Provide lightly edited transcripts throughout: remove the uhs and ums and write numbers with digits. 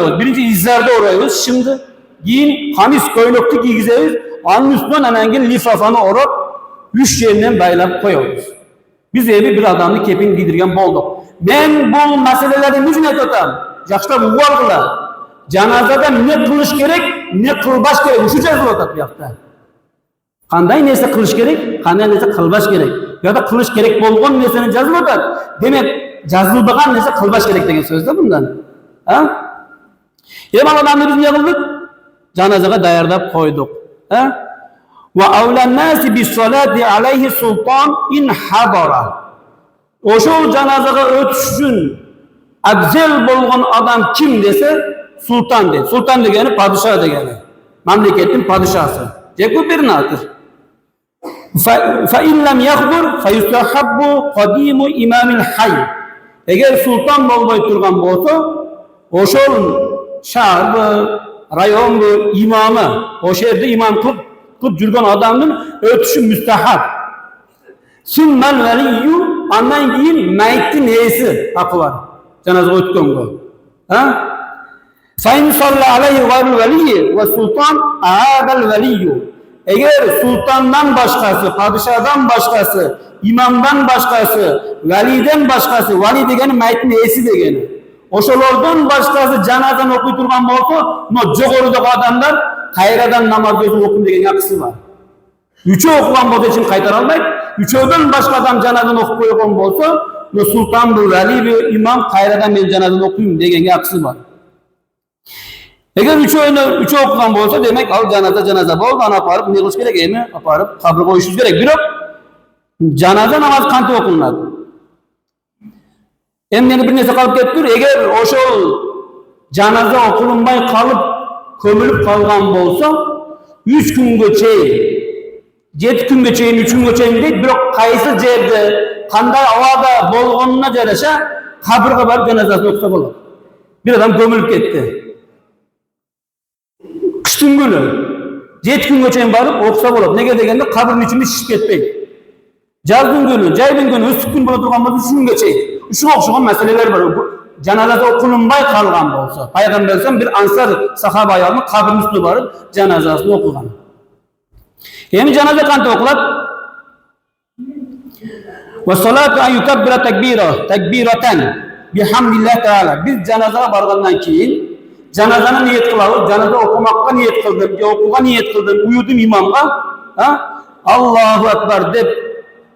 uğrayız. Birinci izlerde uğrayız. Şimdi giyin kamis koynuklu giygizeriz. Anın üstünden anangin lifafanı orup 3 yerinden baylap koyuyoruz. Biz evi bir adamını kepin giydirgen bolduk. Ben bu meselelerin yüzüne tutam. Yaşta bu vargılar. Cenazada ne kılıç gerek, ne kılbaş gerek. Şu cezal otat bir hafta. Kanday neyse kılıç gerek, kanday neyse kılbaş gerek. Ya da kılıç gerek bolğun nesinin cezal otat. Demek cazılbagan neyse kılbaş gerek degen söz de bundan. Ha? Hemen adamda biz ne kıldık? Canazaga dayardap koyduk. Ha? Ve avlen nasi bis salati aleyhi sultan in hadara. Oşol canazaga ötüşün abzel bolğun adam kim dese sultan de. Sultan degeni padişah degeni. Memleketin padişahı. Ceko bir nadır. Fa in lem yahdur fa yustahabbu qadimu imamil hayy. Eğer sultan bolboy turgan bolsa, oşol şahı, rayon imamı, o şehirde imam kılıp жүрген adamın ötüşü müstahap. Sümmel veliyyu, andan keyin mayittin neyisi hakkı var. Cenaze ötken bu. Ha? Sayın sallallahu aleyhi ve veliyyi ve sultan ağabel veliyyu. Eğer sultandan başkası, padişahdan başkası, imamdan başkası, veliden başkası, veli degeni mayittin neyisi degeni. Oşolordan başkası cenazen okuyturgan bolsa, no jogorudagi adamlar kayradan namaz gözü okun degen yakısı var. Üçü okugan bolsa için kaytar almaydı. Üçöden başka adam cenazen okup koygan bolsa, no sultan bu veli bir imam kayradan ben cenazen okuyum degen yakısı var. Eğer üçü okugan bolsa demek al cenaze bol, ana aparıp ne kılış gerek emi aparıp kabri koyuşuz gerek. Birok cenaze namaz kantı okunmadı. Emniyeni bir nese kalıp kettir. Eğer oşol cenaze okulunbay kalıp kömülüp kalgan bolsa 3 gün geçeyin. 7 gün geçeyin, 3 gün geçeyin deyip birok kayısı jerde kanday avada bolğonuna jaraşa kabirga barıp cenazasını okusa bolar. Bir adam kömülüp ketti. Kıştın günü 7 gün geçeyin barıp okusa bolar. Nege degende kabirin içinde şişip ketpeydi. Jazdın günü, jaydın günü, üstü gün bola turgan bolsa 3 gün geçeyin. Şu okşuğun meseleler var. Cenazede okununbay kalgan bolsa. Peygamberden bir ansar sahaba ayağını kabrin üstüne barıp cenazasını okugan. Hem cenaze kantı okulat. Ve salatu an yukabbira tekbiraten bihamdillah teala. Biz cenazeye bargandan keyin cenazeni niyet kılavuz. Cenaze okumakka niyet kıldım, okuga niyet kıldım, uyudum imamga. Ha? Allahu Ekber dep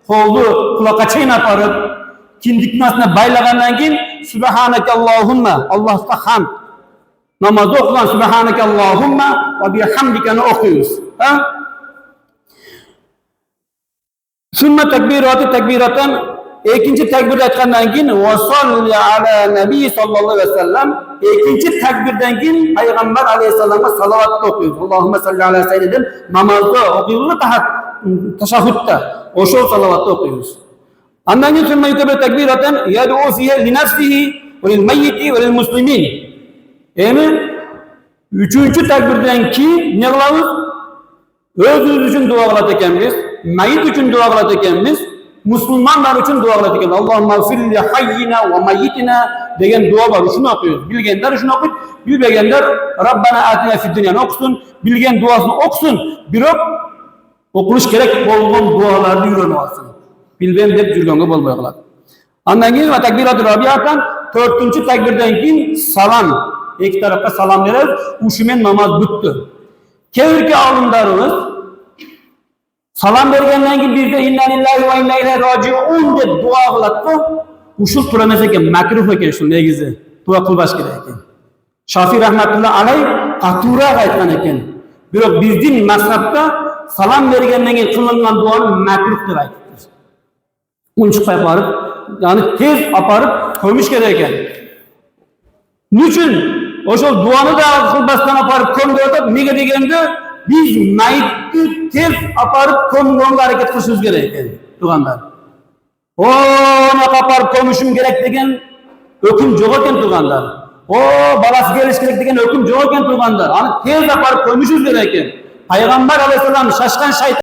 koldu kulaka çeyin aparıp kindik nasına baylagandan keyin Subhaneke Allahumma, Allah'a hamd. Namazda okulan Subhaneke Allahumma ve bihamdikeni okuyuz. Ha? Sümme tekbiraten ikinci tekbir etkendan keyin ve salli ala nebi sallallahu aleyhi ve sellem ikinci tekbirden keyin Peygamber aleyhisselam'a salavat okuyuz. Allahümme salli ala seyyidin namazda okuyuz. Teşahhütte o şol salavatı okuyuz. Andan keyin sümme yukabbir tekbiraten yad'u fihe li nefsihi ve lil meyyiti ve lil muslimin. Yani üçüncü tekbirden ki ne kılavuz? Özümüz için dua kılat ekenmiz, meyyit için dua kılat ekenmiz, Müslümanlar için dua kılat ekenmiz. Allahümme gfirli hayyina ve meyyitina degen dua var. Şunu okuyoruz. Bilgenler şunu okuyup, bilmeyenler Rabbana atina fid dünya okusun, bilgen duasını okusun. Birok okuluş gerek bolğun dualarını yürüyün olsun. Bilbem dep jürgenge bolmay kalat. Andan keyin tekbiratul rabiyatan 4-cü tekbirden keyin salam. İki tarafta salam veririz. Uşumen namaz bitti. Kevirki alımlarımız salam bergenden keyin bir de inna lillahi ve inna ileyhi raciun dep dua kılattı. Uşul tura meseken makruh eken şu negizi. Dua kılbaş gerek eken. Şafii rahmetullahi aleyh katura aytgan eken. Birok bizdin mazhabda salam bergenden keyin kılınan duanı makruh dep ayttılar. Unçukpay barıp, yani tez aparıp koymuş gereken. Niçin? Oşol duanı da kılbastan aparıp koymuyordu. Nege degende biz mayitni tez aparıp koymuyordu hareket kılışımız gereken. Tuğanlar. Ona aparıp koymuşum gerek degen hüküm yok eken tuğanlar. O balası geliş gerek degen hüküm yok eken tuğanlar. Yani tez aparıp koymuşuz gereken. Peygamber aleyhisselam şaşkan şeytan